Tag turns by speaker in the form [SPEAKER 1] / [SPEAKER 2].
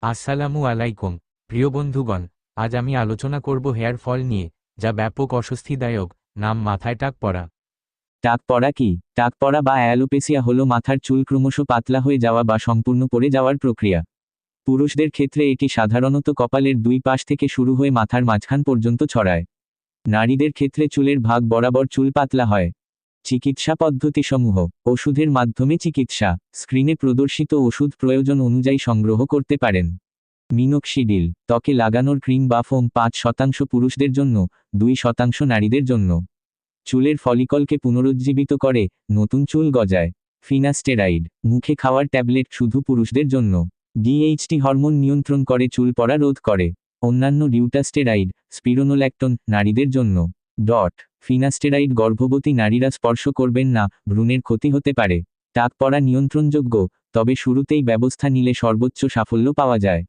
[SPEAKER 1] আসসালামু আলাইকুম প্রিয় বন্ধুগণ, আজ আমি আলোচনা করব হেয়ার ফল নিয়ে, যা ব্যাপক অস্বস্তিদায়ক। নাম মাথায় টাক পড়া।
[SPEAKER 2] টাক পড়া কি? টাক পড়া বা অ্যালোপেসিয়া হলো মাথার চুল ক্রমশ পাতলা হয়ে যাওয়া বা সম্পূর্ণ পড়ে যাওয়ার প্রক্রিয়া। পুরুষদের ক্ষেত্রে এটি সাধারণত কপালের দুই পাশ থেকে শুরু হয়ে মাথার মাঝখান পর্যন্ত ছড়ায়। নারীদের ক্ষেত্রে চুলের ভাগ বরাবর চুল পাতলা হয়। চিকিৎসা পদ্ধতিসমূহ: ওষুধের মাধ্যমে চিকিৎসা। স্ক্রিনে প্রদর্শিত ওষুধ প্রয়োজন অনুযায়ী সংগ্রহ করতে পারেন। মিনোক্সিডিল ত্বকে লাগানোর ক্রিম বা ফোম 5% পুরুষদের জন্য, 2% নারীদের জন্য। চুলের ফলিকলকে পুনরুজ্জীবিত করে, নতুন চুল গজায়। ফিনাস্টেরাইড মুখে খাওয়ার ট্যাবলেট শুধু পুরুষদের জন্য। ডিএইচটি হরমোন নিয়ন্ত্রণ করে চুল পড়া রোধ করে। অন্যান্য ডিউটাস্টেরাইড, স্পিরোনোল্যাকটোন নারীদের জন্য। ফিনাস্টেরাইড গর্ভবতী নারীরা স্পর্শ করবেন না, ভ্রূণের ক্ষতি হতে পারে। টাক পড়া নিয়ন্ত্রণযোগ্য, তবে শুরুতেই ব্যবস্থা নিলে সর্বোচ্চ সাফল্য পাওয়া যায়।